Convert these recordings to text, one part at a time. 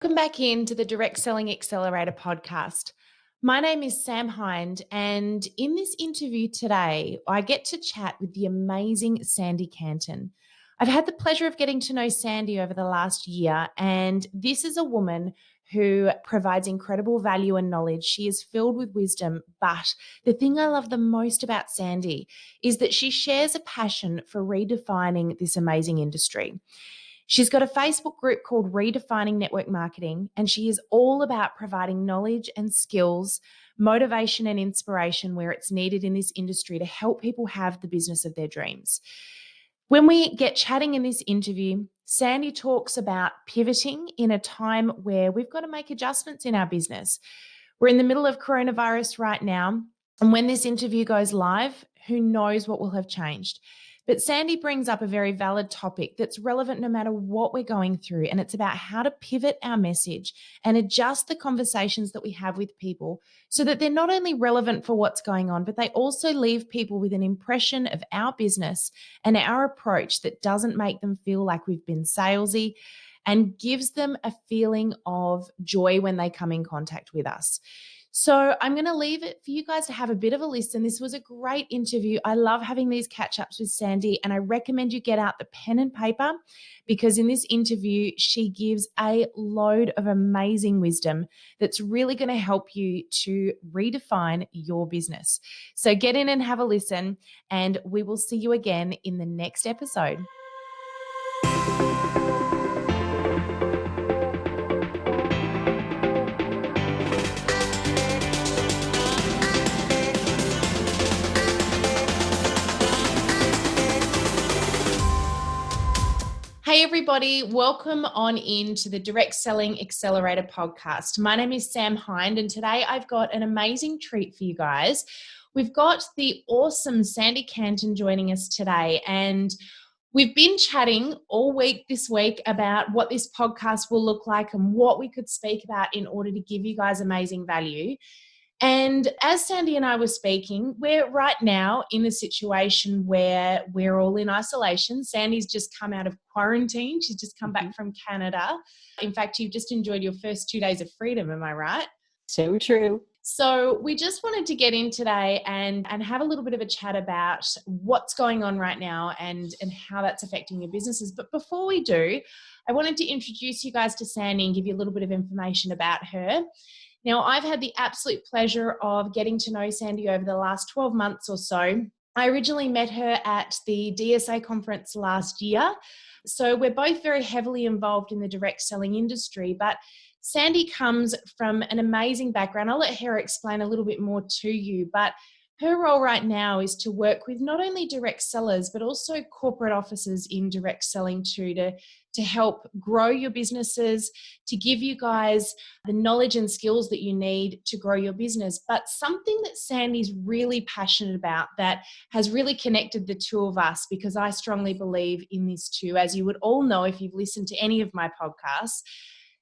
Welcome back into the Direct Selling Accelerator podcast. My name is Sam Hind, and in this interview today, I get to chat with the amazing Sandy Cantin. I've had the pleasure of getting to know Sandy over the last year, and this is a woman who provides incredible value and knowledge. She is filled with wisdom, but the thing I love the most about Sandy is that she shares a passion for redefining this amazing industry. She's got a Facebook group called Redefining Network Marketing, and she is all about providing knowledge and skills, motivation and inspiration where it's needed in this industry to help people have the business of their dreams. When we get chatting in this interview, Sandy talks about pivoting in a time where we've got to make adjustments in our business. We're in the middle of coronavirus right now, and when this interview goes live, who knows what will have changed. But Sandy brings up a very valid topic that's relevant no matter what we're going through. And it's about how to pivot our message and adjust the conversations that we have with people so that they're not only relevant for what's going on, but they also leave people with an impression of our business and our approach that doesn't make them feel like we've been salesy and gives them a feeling of joy when they come in contact with us. So I'm going to leave it for you guys to have a bit of a listen. This was a great interview. I love having these catch-ups with Sandy, and I recommend you get out the pen and paper because in this interview, she gives a load of amazing wisdom that's really going to help you to redefine your business. So get in and have a listen, and we will see you again in the next episode. Hey, everybody. Welcome on into the Direct Selling Accelerator podcast. My name is Sam Hind, and today I've got an amazing treat for you guys. We've got the awesome Sandy Cantin joining us today, and we've been chatting all week this week about what this podcast will look like and what we could speak about in order to give you guys amazing value. And as Sandy and I were speaking, we're right now in a situation where we're all in isolation. Sandy's just come out of quarantine. She's just come back from Canada. In fact, you've just enjoyed your first 2 days of freedom. Am I right? So true. So we just wanted to get in today and have a little bit of a chat about what's going on right now and how that's affecting your businesses. But before we do, I wanted to introduce you guys to Sandy and give you a little bit of information about her. Now, I've had the absolute pleasure of getting to know Sandy over the last 12 months or so. I originally met her at the DSA conference last year. So we're both very heavily involved in the direct selling industry, but Sandy comes from an amazing background. I'll let her explain a little bit more to you, but her role right now is to work with not only direct sellers, but also corporate offices in direct selling too, to help grow your businesses, to give you guys the knowledge and skills that you need to grow your business. But something that Sandy's really passionate about that has really connected the two of us, because I strongly believe in this too, as you would all know if you've listened to any of my podcasts,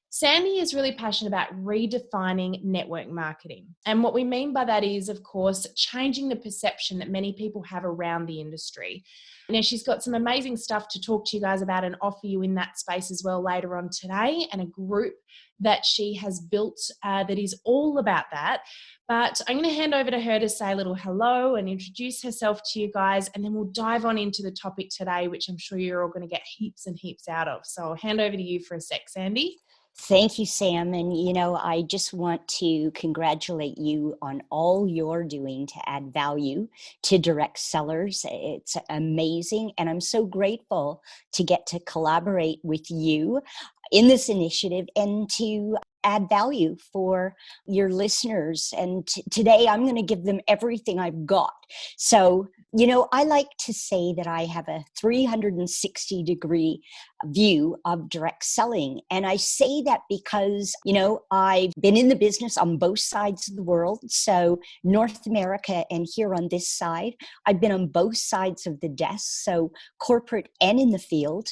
Sandy is really passionate about redefining network marketing. And what we mean by that is, of course, changing the perception that many people have around the industry. Now, she's got some amazing stuff to talk to you guys about and offer you in that space as well later on today, and a group that she has built that is all about that. But I'm going to hand over to her to say a little hello and introduce herself to you guys, and then we'll dive on into the topic today, which I'm sure you're all going to get heaps and heaps out of. So I'll hand over to you for a sec, Sandy. Thank you, Sam. And, I just want to congratulate you on all you're doing to add value to direct sellers. It's amazing. And I'm so grateful to get to collaborate with you in this initiative and to add value for your listeners. And today I'm going to give them everything I've got. So, I like to say that I have a 360-degree view of direct selling. And I say that because, I've been in the business on both sides of the world. So North America and here on this side, I've been on both sides of the desk, so corporate and in the field.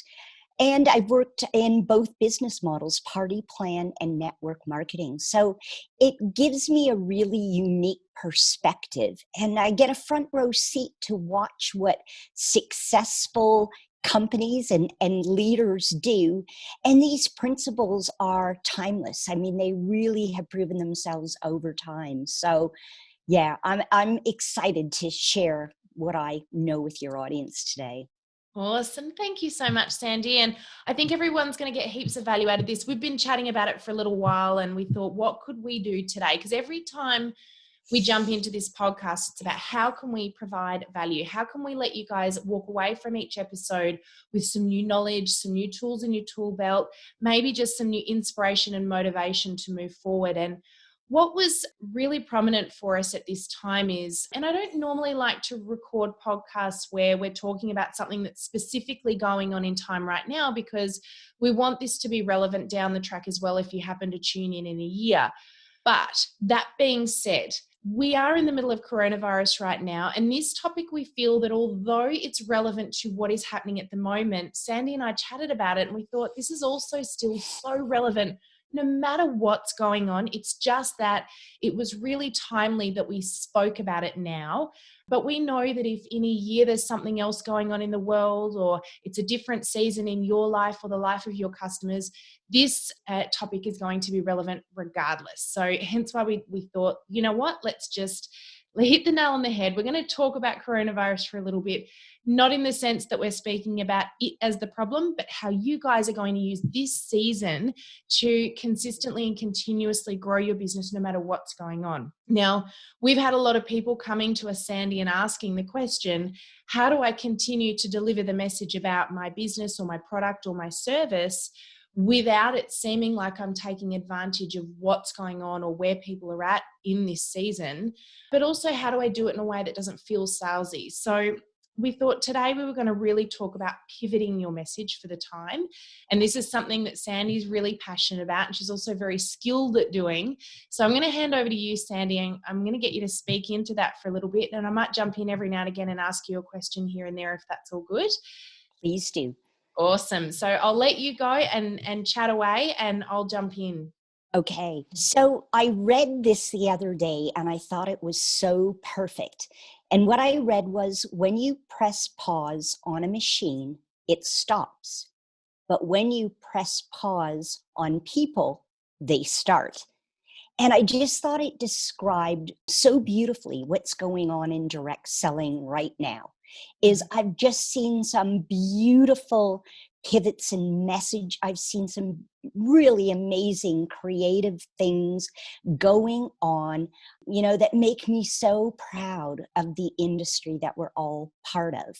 And I've worked in both business models, party plan and network marketing. So it gives me a really unique perspective. And I get a front row seat to watch what successful companies and leaders do. And these principles are timeless. I mean, they really have proven themselves over time. So yeah, I'm excited to share what I know with your audience today. Awesome. Thank you so much, Sandy. And I think everyone's going to get heaps of value out of this. We've been chatting about it for a little while and we thought, what could we do today? Because every time we jump into this podcast, it's about how can we provide value? How can we let you guys walk away from each episode with some new knowledge, some new tools in your tool belt, maybe just some new inspiration and motivation to move forward. And what was really prominent for us at this time is, and I don't normally like to record podcasts where we're talking about something that's specifically going on in time right now, because we want this to be relevant down the track as well if you happen to tune in a year. But that being said, we are in the middle of coronavirus right now. And this topic, we feel that although it's relevant to what is happening at the moment, Sandy and I chatted about it and we thought this is also still so relevant no matter what's going on. It's just that it was really timely that we spoke about it now. But we know that if in a year there's something else going on in the world, or it's a different season in your life or the life of your customers, this topic is going to be relevant regardless. So hence why we thought, you know what, let's just hit the nail on the head. We're going to talk about coronavirus for a little bit, not in the sense that we're speaking about it as the problem, but how you guys are going to use this season to consistently and continuously grow your business no matter what's going on. Now, we've had a lot of people coming to us, Sandy, and asking the question, how do I continue to deliver the message about my business or my product or my service without it seeming like I'm taking advantage of what's going on or where people are at in this season, but also how do I do it in a way that doesn't feel salesy? So we thought today we were going to really talk about pivoting your message for the time. And this is something that Sandy's really passionate about, and she's also very skilled at doing. So I'm going to hand over to you, Sandy, and I'm going to get you to speak into that for a little bit. And I might jump in every now and again and ask you a question here and there if that's all good. Please do. Awesome. So I'll let you go and chat away and I'll jump in. Okay. So I read this the other day and I thought it was so perfect. And what I read was, when you press pause on a machine, it stops. But when you press pause on people, they start. And I just thought it described so beautifully what's going on in direct selling right now. Is I've just seen some beautiful pivots in message. I've seen some really amazing creative things going on, that make me so proud of the industry that we're all part of.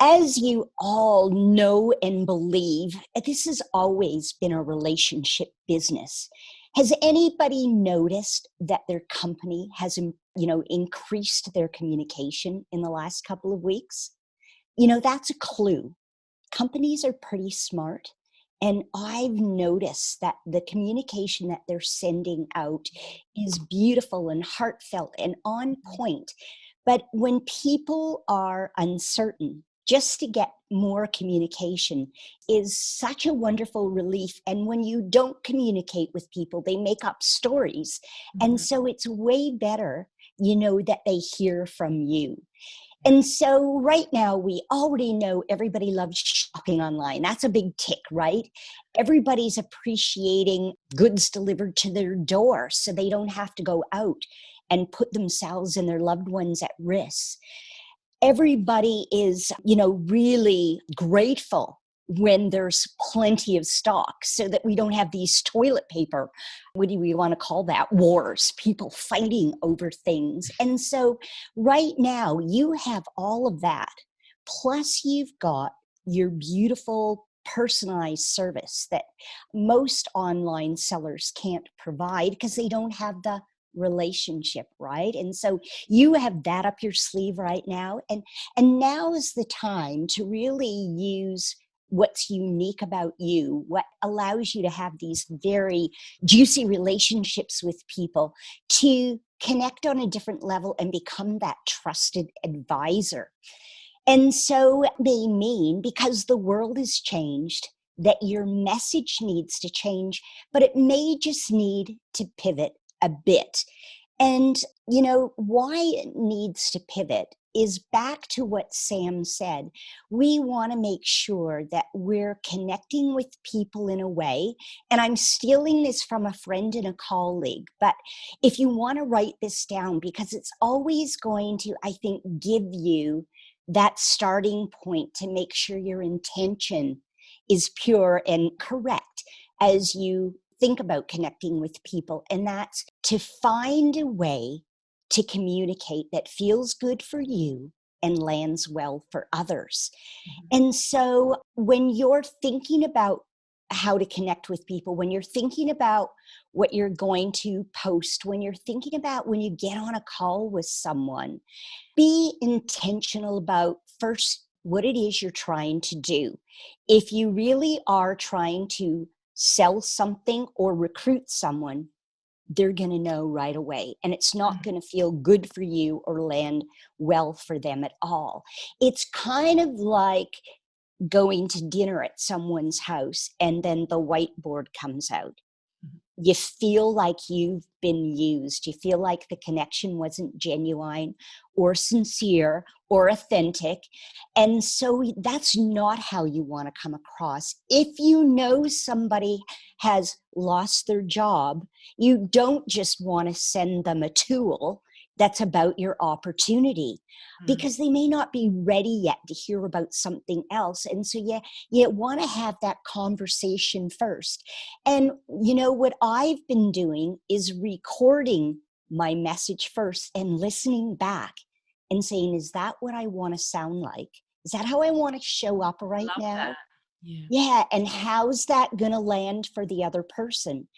As you all know and believe, this has always been a relationship business. Has anybody noticed that their company has, increased their communication in the last couple of weeks? That's a clue. Companies are pretty smart. And I've noticed that the communication that they're sending out is beautiful and heartfelt and on point. But when people are uncertain, just to get more communication is such a wonderful relief. And when you don't communicate with people, they make up stories. And so it's way better, that they hear from you. And so right now, we already know everybody loves shopping online. That's a big tick, right? Everybody's appreciating goods delivered to their door so they don't have to go out and put themselves and their loved ones at risk. Everybody is, really grateful when there's plenty of stock so that we don't have these toilet paper, what do we want to call that, wars, people fighting over things. And so right now you have all of that. Plus you've got your beautiful personalized service that most online sellers can't provide because they don't have the relationship, right? And so you have that up your sleeve right now. And now is the time to really use what's unique about you, what allows you to have these very juicy relationships with people, to connect on a different level and become that trusted advisor. And so they mean, because the world has changed, that your message needs to change, but it may just need to pivot a bit. And, why it needs to pivot is back to what Sam said. We want to make sure that we're connecting with people in a way, and I'm stealing this from a friend and a colleague, but if you want to write this down, because it's always going to, I think, give you that starting point to make sure your intention is pure and correct as you think about connecting with people. And that's to find a way to communicate that feels good for you and lands well for others. And so when you're thinking about how to connect with people, when you're thinking about what you're going to post, when you're thinking about when you get on a call with someone, be intentional about first what it is you're trying to do. If you really are trying to sell something or recruit someone, they're going to know right away. And it's not going to feel good for you or land well for them at all. It's kind of like going to dinner at someone's house and then the whiteboard comes out. You feel like you've been used. You feel like the connection wasn't genuine or sincere or authentic. And so that's not how you want to come across. If you know somebody has lost their job, you don't just want to send them a tool that's about your opportunity, because they may not be ready yet to hear about something else. And so you want to have that conversation first. And you know what I've been doing is recording my message first and listening back and saying, is that what I want to sound like? Is that how I want to show up right now? That. Yeah. And how's that going to land for the other person?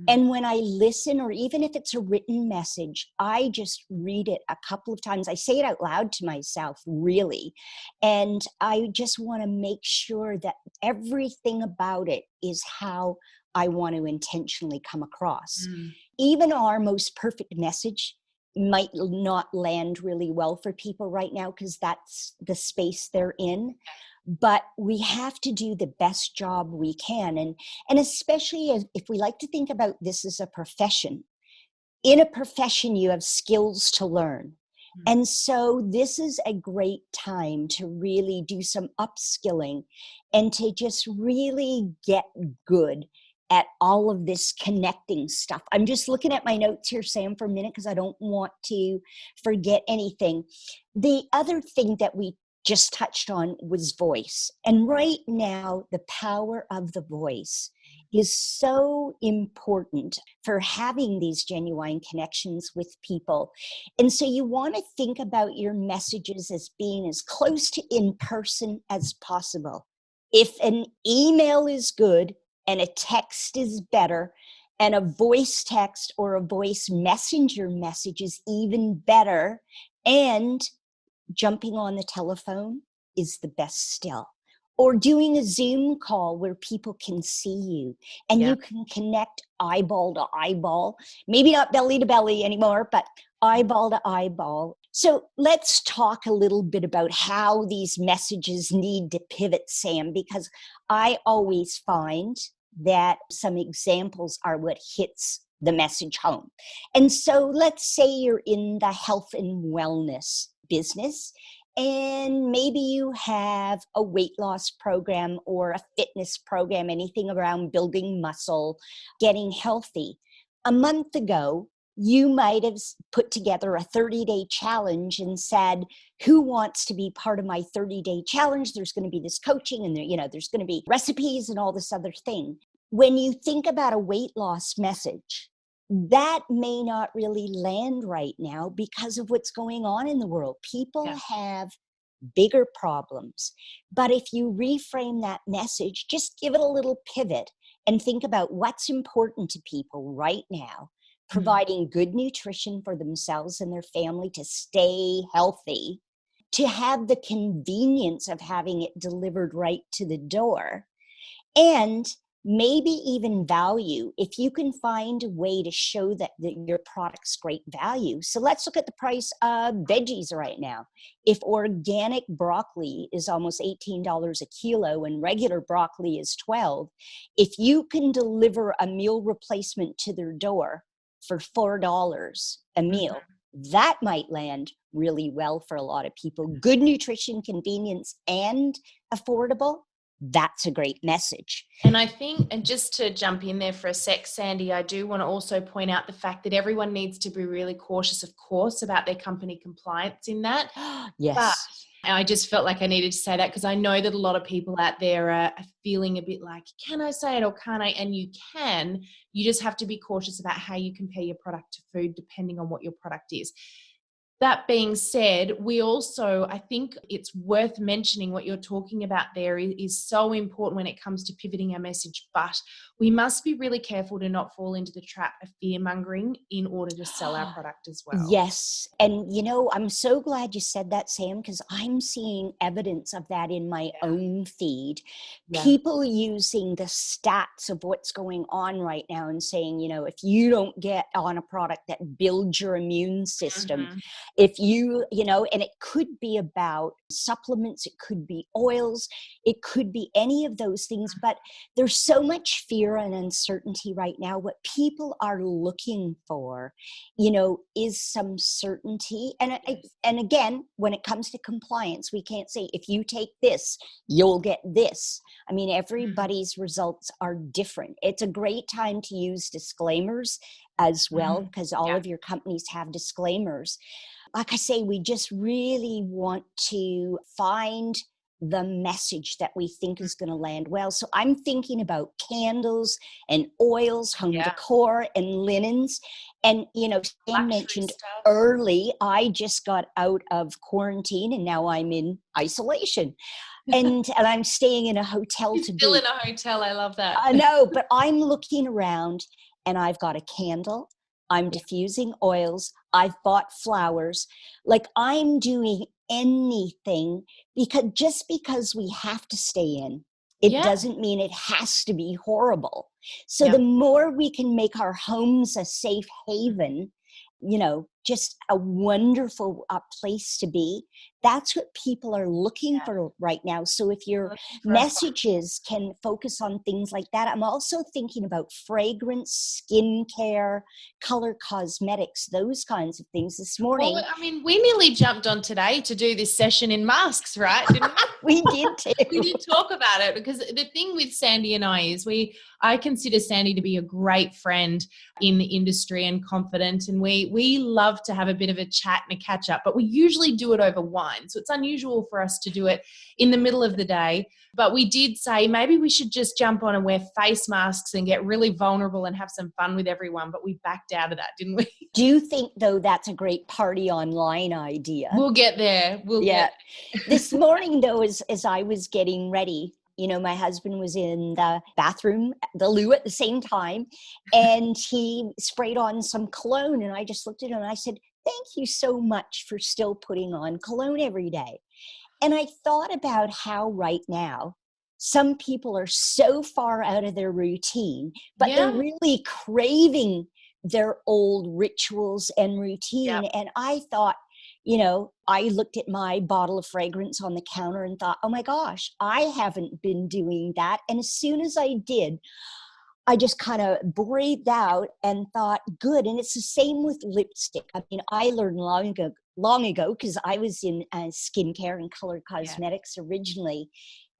And when I listen, or even if it's a written message, I just read it a couple of times. I say it out loud to myself, really. And I just want to make sure that everything about it is how I want to intentionally come across. Even our most perfect message might not land really well for people right now because that's the space they're in. But we have to do the best job we can. And especially if we like to think about this as a profession, in a profession, you have skills to learn. And so this is a great time to really do some upskilling and to just really get good at all of this connecting stuff. I'm just looking at my notes here, Sam, for a minute, because I don't want to forget anything. The other thing that we just touched on was voice. And right now, the power of the voice is so important for having these genuine connections with people. And so you want to think about your messages as being as close to in person as possible. If an email is good and a text is better, and a voice text or a voice messenger message is even better, and jumping on the telephone is the best still. Or doing a Zoom call where people can see you and you can connect eyeball to eyeball, maybe not belly to belly anymore, but eyeball to eyeball. So let's talk a little bit about how these messages need to pivot, Sam, because I always find that some examples are what hits the message home. And so let's say you're in the health and wellness business, and maybe you have a weight loss program or a fitness program, anything around building muscle, getting healthy. A month ago, you might have put together a 30-day challenge and said, who wants to be part of my 30-day challenge? There's going to be this coaching and there's going to be recipes and all this other thing. When you think about a weight loss message, that may not really land right now because of what's going on in the world. People have bigger problems. But if you reframe that message, just give it a little pivot and think about what's important to people right now, providing good nutrition for themselves and their family to stay healthy, to have the convenience of having it delivered right to the door, and maybe even value, if you can find a way to show that your product's great value. So let's look at the price of veggies right now. If organic broccoli is almost $18 a kilo and regular broccoli is $12, if you can deliver a meal replacement to their door for $4 a meal, that might land really well for a lot of people. Good nutrition, convenience, and affordable. That's a great message. And I think, and just to jump in there for a sec, Sandy, I do want to also point out the fact that everyone needs to be really cautious, of course, about their company compliance in that. But Yes. I just felt like I needed to say that because I know that a lot of people out there are feeling a bit like, can I say it or can't I? And you can. You just have to be cautious about how you compare your product to food depending on what your product is. That being said, we also, I think it's worth mentioning what you're talking about there is so important when it comes to pivoting our message, but we must be really careful to not fall into the trap of fear mongering in order to sell our product as well. Yes. And, I'm so glad you said that, Sam, because I'm seeing evidence of that in my own feed. Yeah. People using the stats of what's going on right now and saying, if you don't get on a product that builds your immune system, if you, and it could be about supplements, it could be oils, it could be any of those things, but there's so much fear and uncertainty right now. What people are looking for, is some certainty. And again, when it comes to compliance, we can't say, if you take this, you'll get this. I mean, everybody's results are different. It's a great time to use disclaimers as well, because all of your companies have disclaimers. Like I say, we just really want to find the message that we think is going to land well. So I'm thinking about candles and oils, home decor and linens. And, Sam mentioned early, I just got out of quarantine and now I'm in isolation. And I'm staying in a hotel You're to still boot. in a hotel. I love that. I know, but I'm looking around and I've got a candle. I'm diffusing oils. I've bought flowers. Like, I'm doing anything because we have to stay in, it doesn't mean it has to be horrible. So the more we can make our homes a safe haven, just a wonderful place to be. That's what people are looking for right now. So if your messages can focus on things like that, I'm also thinking about fragrance, skincare, color cosmetics, those kinds of things this morning. Well, I mean, we nearly jumped on today to do this session in masks, right? Didn't we? We did too. We did talk about it because the thing with Sandy and I is I consider Sandy to be a great friend in the industry and confident, and we love to have a bit of a chat and a catch up, but we usually do it over wine. So it's unusual for us to do it in the middle of the day. But we did say maybe we should just jump on and wear face masks and get really vulnerable and have some fun with everyone. But we backed out of that, didn't we? Do you think, though, that's a great party online idea? We'll get there. We'll get there. This morning, though, as I was getting ready, my husband was in the bathroom, the loo at the same time, and he sprayed on some cologne. And I just looked at him and I said, thank you so much for still putting on cologne every day. And I thought about how right now, some people are so far out of their routine, but they're really craving their old rituals and routine. And I thought, I looked at my bottle of fragrance on the counter and thought, oh my gosh, I haven't been doing that. And as soon as I did, I just kind of breathed out and thought, good. And it's the same with lipstick. I mean, I learned long ago, because I was in skincare and color cosmetics originally.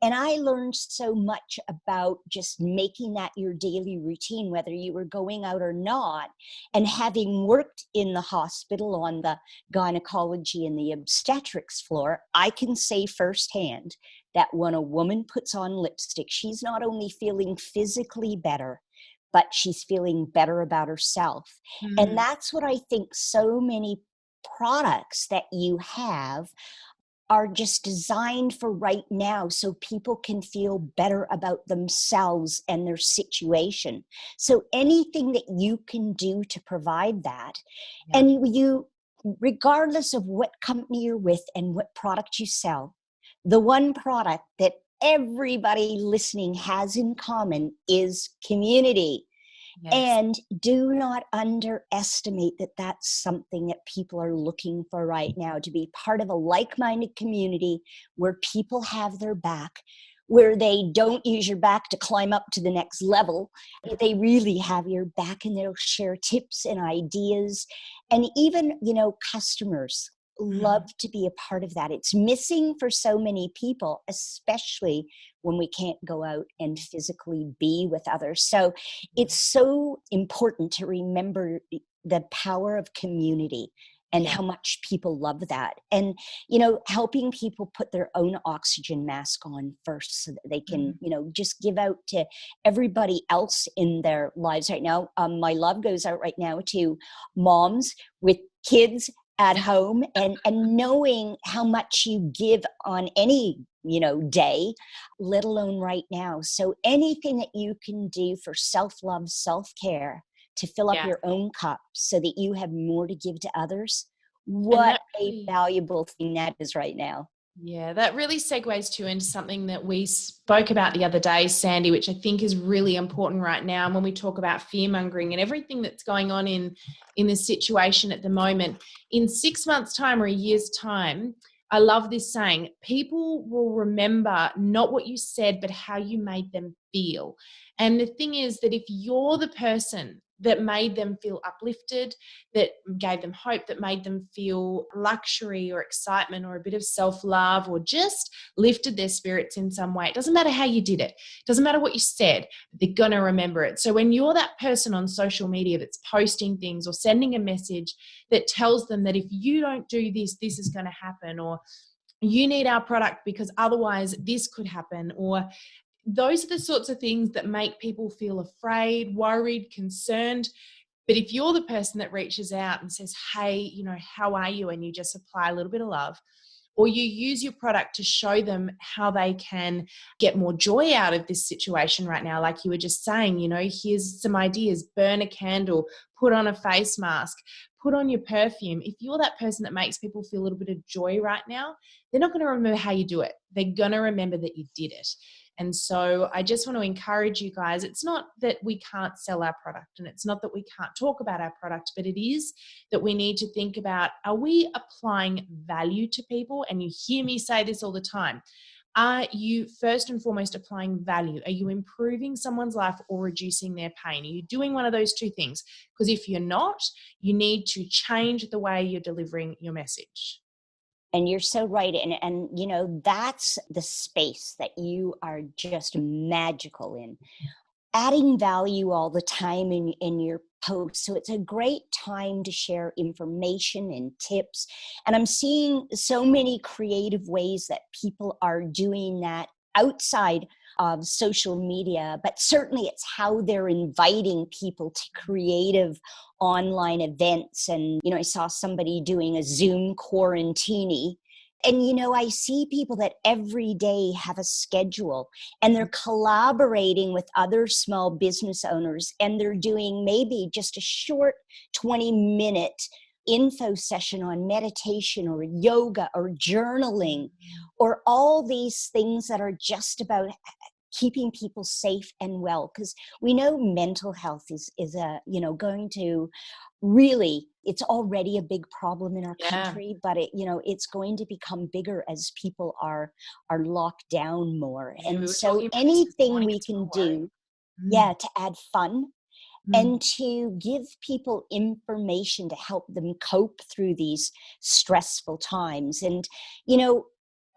And I learned so much about just making that your daily routine, whether you were going out or not. And having worked in the hospital on the gynecology and the obstetrics floor, I can say firsthand that when a woman puts on lipstick, she's not only feeling physically better, but she's feeling better about herself. And that's what I think so many products that you have are just designed for right now, so people can feel better about themselves and their situation. So anything that you can do to provide that, and you, regardless of what company you're with and what product you sell, the one product that everybody listening has in common is community. And do not underestimate that that's something that people are looking for right now, to be part of a like-minded community where people have their back, where they don't use your back to climb up to the next level. They really have your back, and they'll share tips and ideas. And even, customers love Mhm. to be a part of that. It's missing for so many people, especially when we can't go out and physically be with others. So it's so important to remember the power of community and Yeah. how much people love that. And, helping people put their own oxygen mask on first so that they can, Mhm. just give out to everybody else in their lives right now. My love goes out right now to moms with kids at home, and knowing how much you give on any day, let alone right now. So anything that you can do for self-love, self-care, to fill up Yeah. your own cup so that you have more to give to others, And what that a really valuable thing that is right now. Yeah, that really segues too into something that we spoke about the other day, Sandy, which I think is really important right now. And when we talk about fear mongering and everything that's going on in this situation at the moment, in 6 months' time or a year's time, I love this saying: people will remember not what you said, but how you made them feel. And the thing is that if you're the person that made them feel uplifted, that gave them hope, that made them feel luxury or excitement or a bit of self-love, or just lifted their spirits in some way. It doesn't matter how you did it. It doesn't matter what you said. They're going to remember it. So when you're that person on social media that's posting things or sending a message that tells them that if you don't do this, this is going to happen, or you need our product because otherwise this could happen, or those are the sorts of things that make people feel afraid, worried, concerned. But if you're the person that reaches out and says, hey, how are you? And you just apply a little bit of love, or you use your product to show them how they can get more joy out of this situation right now. Like you were just saying, here's some ideas: burn a candle, put on a face mask, put on your perfume. If you're that person that makes people feel a little bit of joy right now, they're not going to remember how you do it. They're going to remember that you did it. And so I just want to encourage you guys. It's not that we can't sell our product, and it's not that we can't talk about our product, but it is that we need to think about, are we applying value to people? And you hear me say this all the time. Are you first and foremost applying value? Are you improving someone's life or reducing their pain? Are you doing one of those two things? Because if you're not, you need to change the way you're delivering your message. And you're so right. And that's the space that you are just magical in. Adding value all the time in your posts. So it's a great time to share information and tips. And I'm seeing so many creative ways that people are doing that outside of social media, but certainly it's how they're inviting people to creative online events. And, I saw somebody doing a Zoom quarantini. And, I see people that every day have a schedule, and they're collaborating with other small business owners, and they're doing maybe just a short 20-minute info session on meditation or yoga or journaling, or all these things that are just about keeping people safe and well, because we know mental health is a going to really, it's already a big problem in our Yeah. country, but it's going to become bigger as people are locked down more. Yeah, we And were so talking about this anything morning. we It's can real worrying. do, Mm. to add fun Mm. and to give people information to help them cope through these stressful times. And, you know,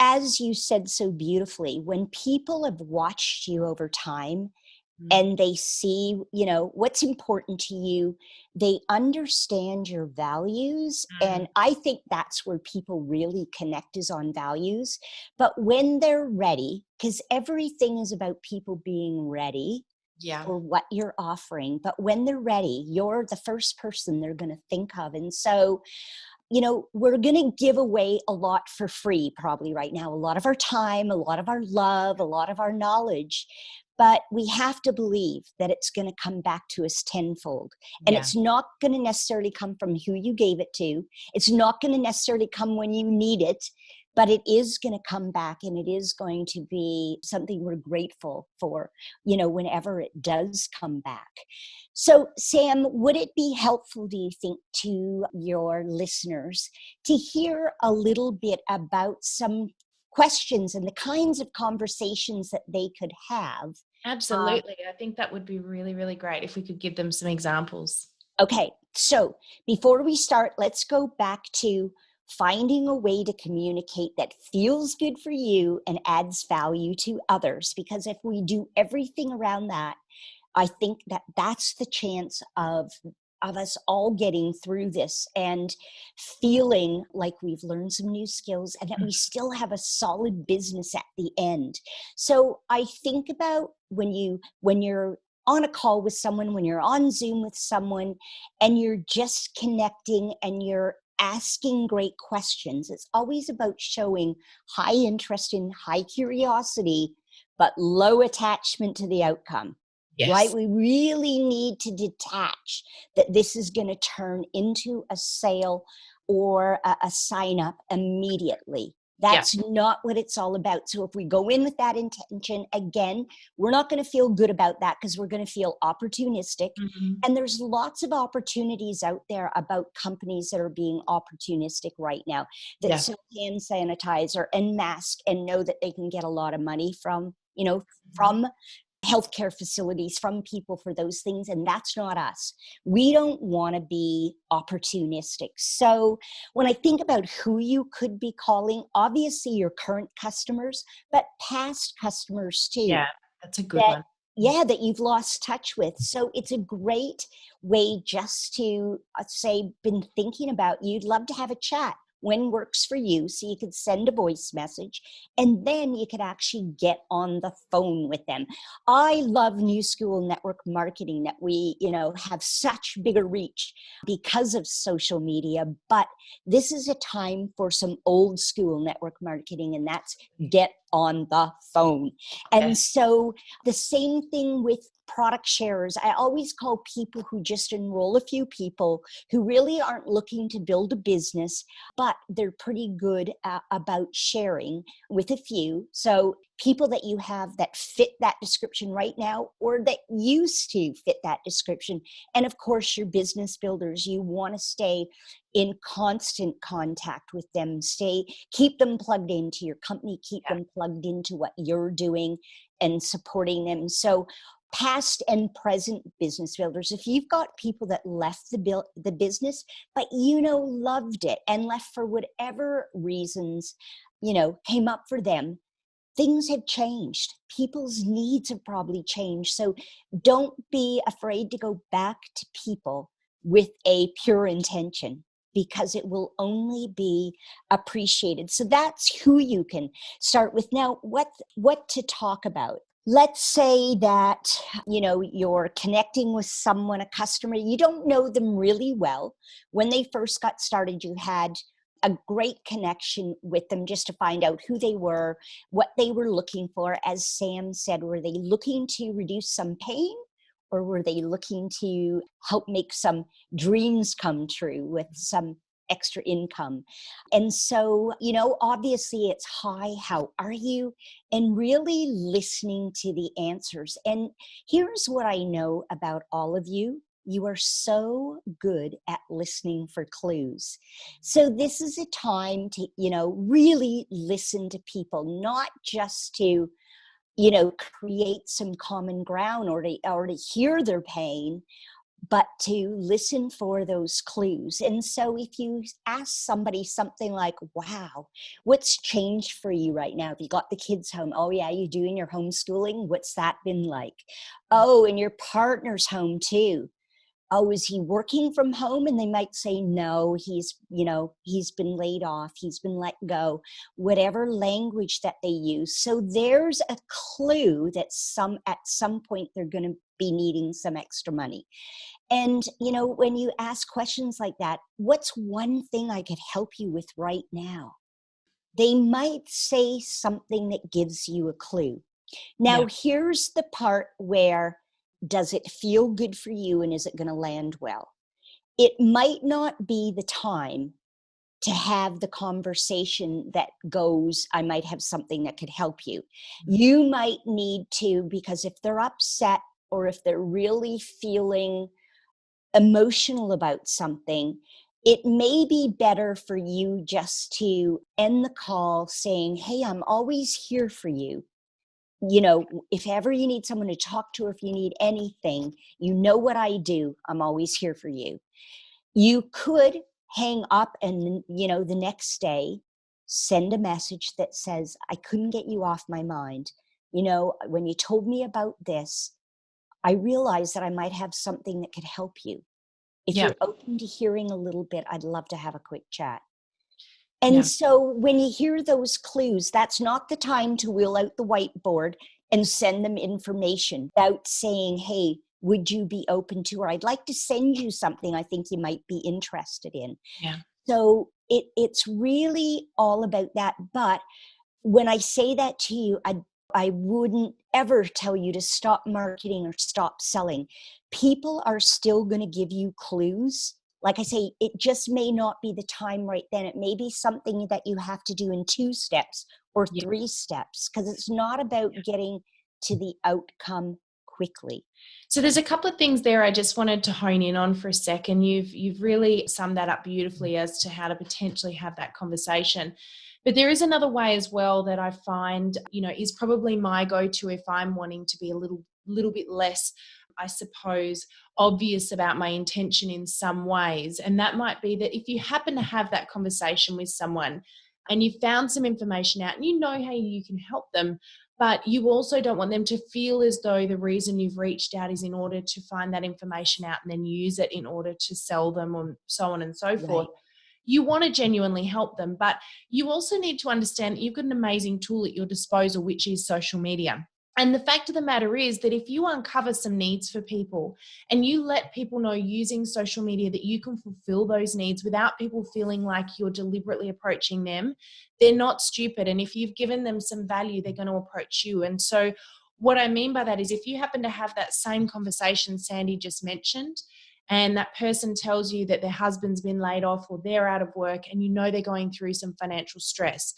as you said so beautifully, when people have watched you over time Mm. and they see, what's important to you, they understand your values. Mm. And I think that's where people really connect, is on values. But when they're ready, because everything is about people being ready Yeah. for what you're offering, but when they're ready, you're the first person they're going to think of. And so, we're going to give away a lot for free probably right now, a lot of our time, a lot of our love, a lot of our knowledge. But we have to believe that it's going to come back to us tenfold. And Yeah. it's not going to necessarily come from who you gave it to. It's not going to necessarily come when you need it, but it is going to come back, and it is going to be something we're grateful for, whenever it does come back. So, Sam, would it be helpful, do you think, to your listeners to hear a little bit about some questions and the kinds of conversations that they could have. Absolutely. I think that would be really, really great if we could give them some examples. Okay, so before we start, let's go back to finding a way to communicate that feels good for you and adds value to others. Because if we do everything around that, I think that that's the chance of us all getting through this and feeling like we've learned some new skills and that we still have a solid business at the end. So I think about when you're on a call with someone, when you're on Zoom with someone, and you're just connecting and you're asking great questions. It's always about showing high interest and high curiosity, but low attachment to the outcome. Right? Yes. We really need to detach that this is going to turn into a sale or a sign up immediately. That's not what it's all about. So if we go in with that intention, again, we're not going to feel good about that because we're going to feel opportunistic. Mm-hmm. And there's lots of opportunities out there about companies that are being opportunistic right now that sell hand sanitizer and mask and know that they can get a lot of money from, from healthcare facilities, from people for those things. And that's not us. We don't want to be opportunistic. So when I think about who you could be calling, obviously your current customers, but past customers too. Yeah, that's a good one. That you've lost touch with. So it's a great way just to say, been thinking about you'd love to have a chat. When works for you, so you could send a voice message and then you could actually get on the phone with them. I love new school network marketing that we, have such bigger reach because of social media, but this is a time for some old school network marketing, and that's get on the phone. And so the same thing with product sharers. I always call people who just enroll a few people who really aren't looking to build a business, but they're pretty good about sharing with a few. So people that you have that fit that description right now or that used to fit that description. And of course, your business builders, you want to stay in constant contact with them, keep them plugged into your company, keep them plugged into what you're doing and supporting them. So past and present business builders, if you've got people that left the business, but loved it and left for whatever reasons, came up for them, things have changed. People's needs have probably changed. So don't be afraid to go back to people with a pure intention, because it will only be appreciated. So that's who you can start with. Now, what to talk about? Let's say that, you're connecting with someone, a customer, you don't know them really well. When they first got started, you had a great connection with them just to find out who they were, what they were looking for. As Sam said, were they looking to reduce some pain, or were they looking to help make some dreams come true with some extra income? And so, obviously it's hi, how are you? And really listening to the answers. And here's what I know about all of you. You are so good at listening for clues. So this is a time to, really listen to people, not just to, create some common ground or to hear their pain, but to listen for those clues. And so if you ask somebody something like, wow, what's changed for you right now? If you got the kids home, oh yeah, you doing your homeschooling? What's that been like? Oh, and your partner's home too. Oh, is he working from home? And they might say, no, he's been laid off. He's been let go, whatever language that they use. So there's a clue that at some point they're going to be needing some extra money. And, when you ask questions like that, what's one thing I could help you with right now? They might say something that gives you a clue. Now, here's the part where, does it feel good for you and is it going to land well? It might not be the time to have the conversation that goes, I might have something that could help you. You might need to, because if they're upset or if they're really feeling emotional about something, it may be better for you just to end the call saying, hey, I'm always here for you. If ever you need someone to talk to, or if you need anything, you know what I do. I'm always here for you. You could hang up and, the next day send a message that says, I couldn't get you off my mind. When you told me about this, I realized that I might have something that could help you. If Yeah. you're open to hearing a little bit, I'd love to have a quick chat. Yeah. And so when you hear those clues, that's not the time to wheel out the whiteboard and send them information without saying, hey, would you be open to, or I'd like to send you something I think you might be interested in. Yeah. So it's really all about that. But when I say that to you, I wouldn't ever tell you to stop marketing or stop selling. People are still going to give you clues. Like I say, it just may not be the time right then. It may be something that you have to do in 2 steps or Yeah. 3 steps, because it's not about getting to the outcome quickly. So there's a couple of things there I just wanted to hone in on for a second. You've really summed that up beautifully as to how to potentially have that conversation. But there is another way as well that I find, is probably my go-to if I'm wanting to be a little bit less, I suppose, obvious about my intention in some ways. And that might be that if you happen to have that conversation with someone and you found some information out and you know how you can help them, but you also don't want them to feel as though the reason you've reached out is in order to find that information out and then use it in order to sell them, and so on and so forth. Right. You want to genuinely help them, but you also need to understand that you've got an amazing tool at your disposal, which is social media. And the fact of the matter is that if you uncover some needs for people and you let people know using social media that you can fulfill those needs without people feeling like you're deliberately approaching them, they're not stupid. And if you've given them some value, they're going to approach you. And so what I mean by that is if you happen to have that same conversation Sandy just mentioned, and that person tells you that their husband's been laid off or they're out of work and you know they're going through some financial stress,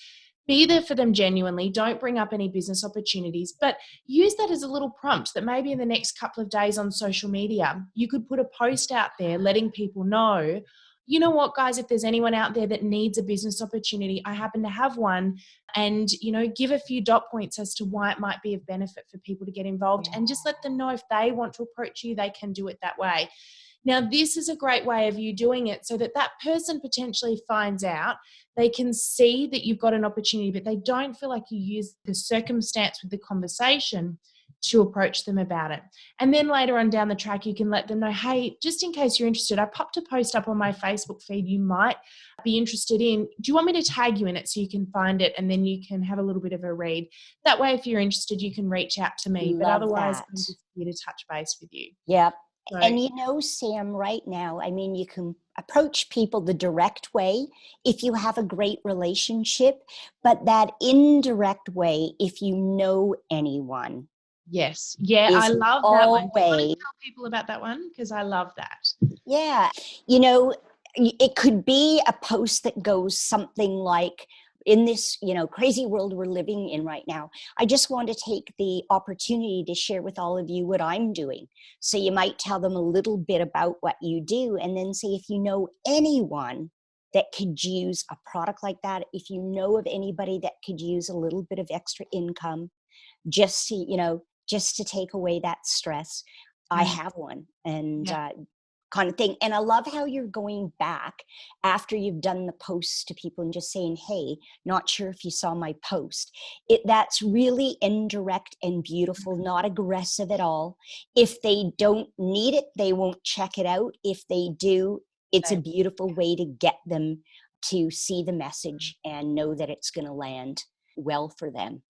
be there for them genuinely. Don't bring up any business opportunities, but use that as a little prompt that maybe in the next couple of days on social media, you could put a post out there letting people know, you know what, guys, if there's anyone out there that needs a business opportunity, I happen to have one. And, give a few dot points as to why it might be of benefit for people to get involved, and just let them know if they want to approach you, they can do it that way. Now, this is a great way of you doing it so that that person potentially finds out, they can see that you've got an opportunity, but they don't feel like you use the circumstance with the conversation to approach them about it. And then later on down the track, you can let them know, hey, just in case you're interested, I popped a post up on my Facebook feed you might be interested in. Do you want me to tag you in it so you can find it and then you can have a little bit of a read? That way, if you're interested, you can reach out to me. But Love otherwise, that. I'm just here to touch base with you. Yep. So, And Sam, right now, I mean, you can approach people the direct way if you have a great relationship, but that indirect way, if you know anyone, yes. Yeah, I is love that one. Do you want to always, tell people about that one? Because I love that. yeah. It could be a post that goes something like, in this, crazy world we're living in right now, I just want to take the opportunity to share with all of you what I'm doing. So you might tell them a little bit about what you do, and then say, if you know anyone that could use a product like that, if you know of anybody that could use a little bit of extra income, just to take away that stress, I Mm, have one. And yeah. kind of thing. And I love how you're going back after you've done the posts to people and just saying, hey, not sure if you saw my post. That's really indirect and beautiful, not aggressive at all. If they don't need it, they won't check it out. If they do, it's a They- beautiful way to get them to see the message and know that it's going to land well for them.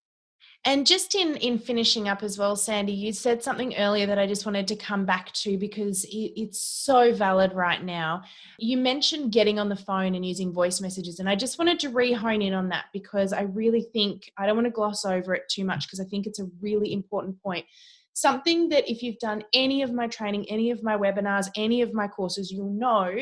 And just in finishing up as well, Sandy, you said something earlier that I just wanted to come back to because it's so valid right now. You mentioned getting on the phone and using voice messages, and I just wanted to re-hone in on that because I really think, I don't want to gloss over it too much because I think it's a really important point. Something that if you've done any of my training, any of my webinars, any of my courses, you'll know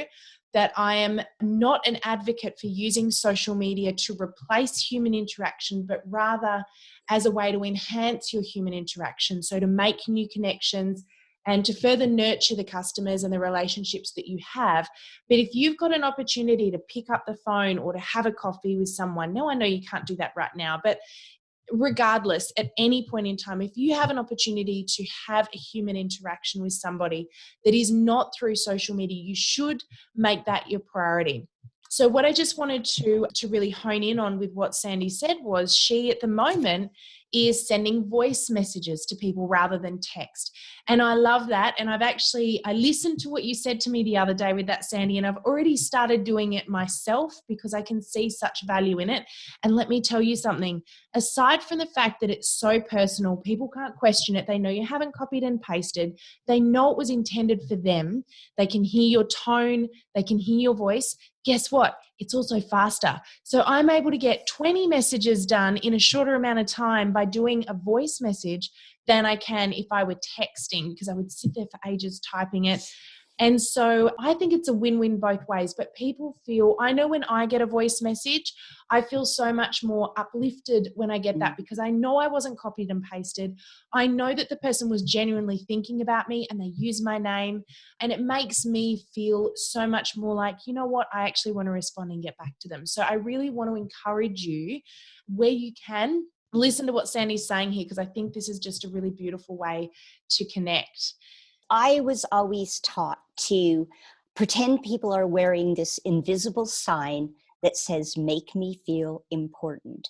that I am not an advocate for using social media to replace human interaction, but rather as a way to enhance your human interaction. So to make new connections, and to further nurture the customers and the relationships that you have. But if you've got an opportunity to pick up the phone or to have a coffee with someone, now I know you can't do that right now, but regardless, at any point in time, if you have an opportunity to have a human interaction with somebody that is not through social media, you should make that your priority. So what I just wanted to really hone in on with what Sandy said was she at the moment is sending voice messages to people rather than text. And I love that. And I listened to what you said to me the other day with that, Sandy, and I've already started doing it myself because I can see such value in it. And let me tell you something, aside from the fact that it's so personal, people can't question it. They know you haven't copied and pasted. They know it was intended for them. They can hear your tone. They can hear your voice. Guess what? It's also faster. So I'm able to get 20 messages done in a shorter amount of time by doing a voice message than I can if I were texting, because I would sit there for ages typing it. And so I think it's a win-win both ways. But people feel, I know when I get a voice message, I feel so much more uplifted when I get that because I know I wasn't copied and pasted. I know that the person was genuinely thinking about me and they use my name. And it makes me feel so much more like, you know what, I actually want to respond and get back to them. So I really want to encourage you where you can, listen to what Sandy's saying here, because I think this is just a really beautiful way to connect. I was always taught to pretend people are wearing this invisible sign that says, make me feel important.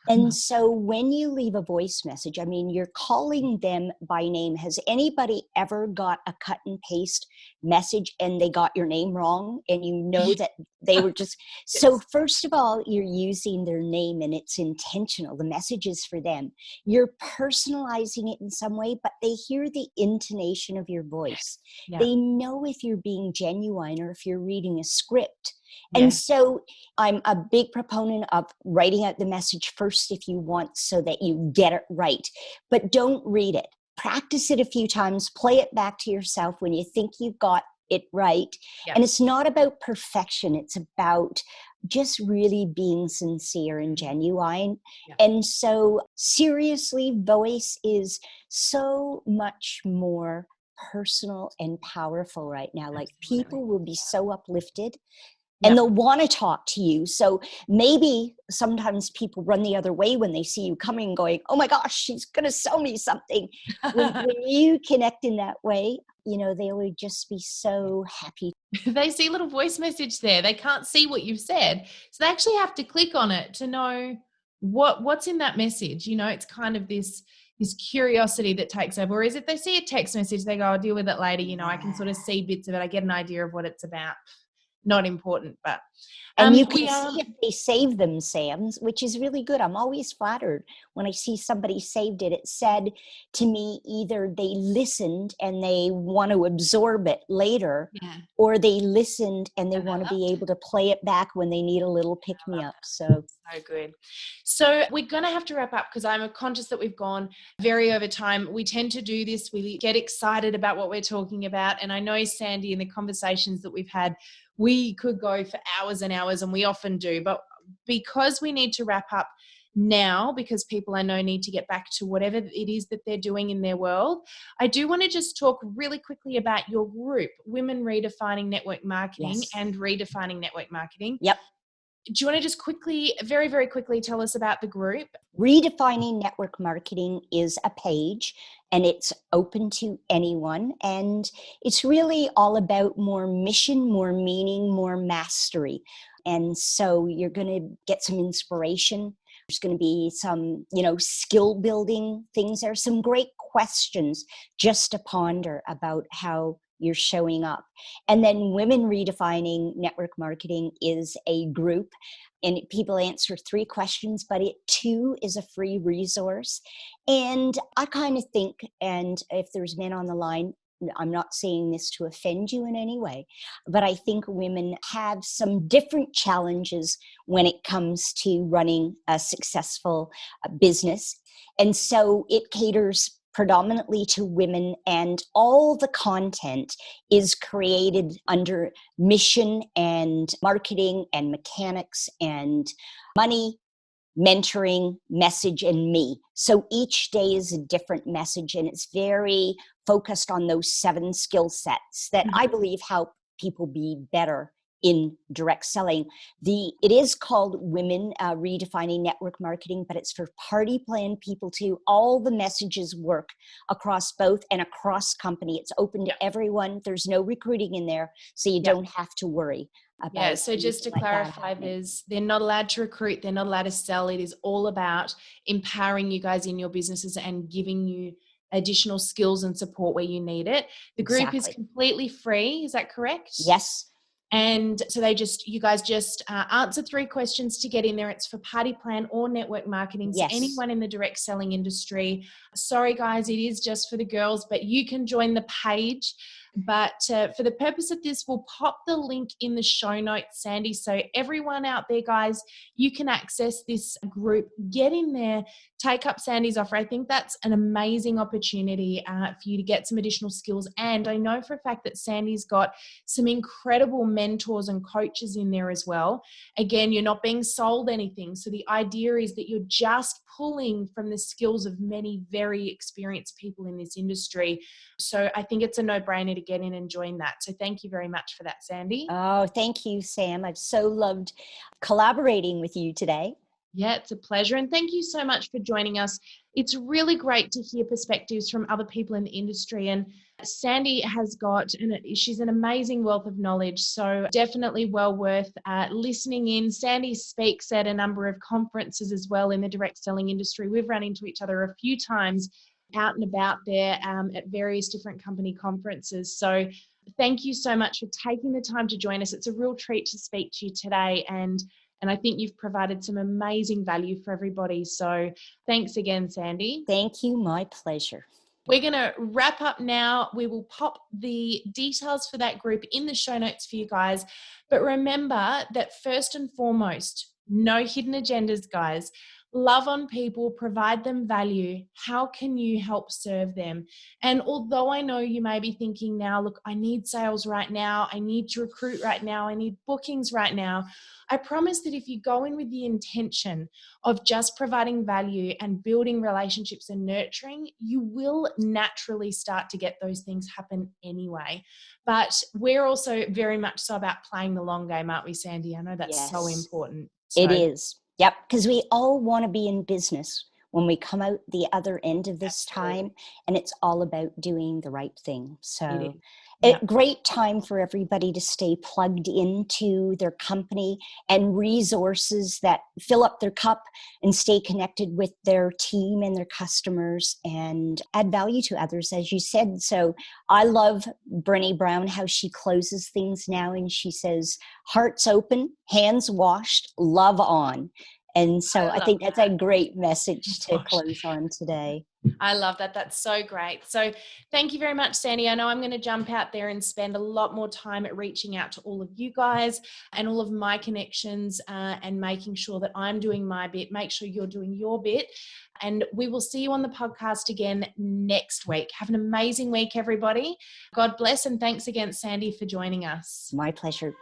And so when you leave a voice message, I mean, you're calling them by name. Has anybody ever got a cut and paste message and they got your name wrong and you know that they were just, so first of all, you're using their name and it's intentional. The message is for them. You're personalizing it in some way, but they hear the intonation of your voice. Yeah. They know if you're being genuine or if you're reading a script. And so I'm a big proponent of writing out the message first if you want so that you get it right. But don't read it. Practice it a few times. Play it back to yourself when you think you've got it right. And it's not about perfection. It's about just really being sincere and genuine. And so seriously, voice is so much more personal and powerful right now. Like people will be so uplifted. And they'll want to talk to you. So maybe sometimes people run the other way when they see you coming going, oh my gosh, she's going to sell me something. When you connect in that way, you know, they will just be so happy. They see a little voice message there. They can't see what you've said. So they actually have to click on it to know what's in that message. You know, it's kind of this curiosity that takes over. Whereas if they see a text message, they go, I'll deal with it later. You know, I can sort of see bits of it. I get an idea of what it's about. Not important, but and you can see if they save them, Sam, which is really good. I'm always flattered when I see somebody saved it. It said to me either they listened and they want to absorb it later, or they listened and they want to be able to play it back when they need a little pick-me-up. So good. So we're going to have to wrap up because I'm conscious that we've gone very over time. We tend to do this. We get excited about what we're talking about. And I know, Sandy, in the conversations that we've had, we could go for hours and hours, and we often do. But because we need to wrap up now, because people I know need to get back to whatever it is that they're doing in their world, I do want to just talk really quickly about your group, Women Redefining Network Marketing and Redefining Network Marketing. Yep. Do you want to just quickly, very, very quickly tell us about the group? Redefining Network Marketing is a page and it's open to anyone. And it's really all about more mission, more meaning, more mastery. And so you're going to get some inspiration. There's going to be some, skill building things. There are some great questions just to ponder about how you're showing up. And then Women Redefining Network Marketing is a group and people answer 3 questions, but it too is a free resource. And I kind of think, and if there's men on the line, I'm not saying this to offend you in any way, but I think women have some different challenges when it comes to running a successful business. And so it caters predominantly to women, and all the content is created under mission and marketing and mechanics and money, mentoring, message, and me. So each day is a different message, and it's very focused on those 7 skill sets that I believe help people be better in direct selling. It is called Women Redefining Network Marketing, but it's for party plan people too. All the messages work across both and across company. It's open to everyone. There's no recruiting in there, so you don't have to worry about. Yeah, so just to clarify, they're not allowed to recruit, they're not allowed to sell. It is all about empowering you guys in your businesses and giving you additional skills and support where you need it. The group is completely free, is that correct? Yes. And so you guys just answer 3 questions to get in there. It's for party plan or network marketing. So anyone in the direct selling industry. Sorry guys, it is just for the girls, but you can join the page. But for the purpose of this, we'll pop the link in the show notes, Sandy. So everyone out there, guys, you can access this group. Get in there, take up Sandy's offer. I think that's an amazing opportunity for you to get some additional skills. And I know for a fact that Sandy's got some incredible mentors and coaches in there as well. Again, you're not being sold anything. So the idea is that you're just pulling from the skills of many very experienced people in this industry. So I think it's a no-brainer to get in and join that. So thank you very much for that, Sandy. Oh, thank you, Sam. I've so loved collaborating with you today. Yeah, it's a pleasure. And thank you so much for joining us. It's really great to hear perspectives from other people in the industry. And Sandy she's an amazing wealth of knowledge. So definitely well worth listening in. Sandy speaks at a number of conferences as well in the direct selling industry. We've run into each other a few times out and about there at various different company conferences. So thank you so much for taking the time to join us. It's a real treat to speak to you today. And I think you've provided some amazing value for everybody. So thanks again, Sandy. Thank you. My pleasure. We're going to wrap up now. We will pop the details for that group in the show notes for you guys. But remember that first and foremost, no hidden agendas, guys. Love on people, provide them value. How can you help serve them? And although I know you may be thinking now, look, I need sales right now. I need to recruit right now. I need bookings right now. I promise that if you go in with the intention of just providing value and building relationships and nurturing, you will naturally start to get those things happen anyway. But we're also very much so about playing the long game, aren't we, Sandy? I know that's so important. It is. Yep. Because we all want to be in business when we come out the other end of this time, and it's all about doing the right thing. So a great time for everybody to stay plugged into their company and resources that fill up their cup and stay connected with their team and their customers and add value to others, as you said. So I love Brené Brown, how she closes things now, and she says, hearts open, hands washed, love on. And so I think that's a great message to close on today. I love that. That's so great. So thank you very much, Sandy. I know I'm going to jump out there and spend a lot more time at reaching out to all of you guys and all of my connections and making sure that I'm doing my bit. Make sure you're doing your bit. And we will see you on the podcast again next week. Have an amazing week, everybody. God bless. And thanks again, Sandy, for joining us. My pleasure.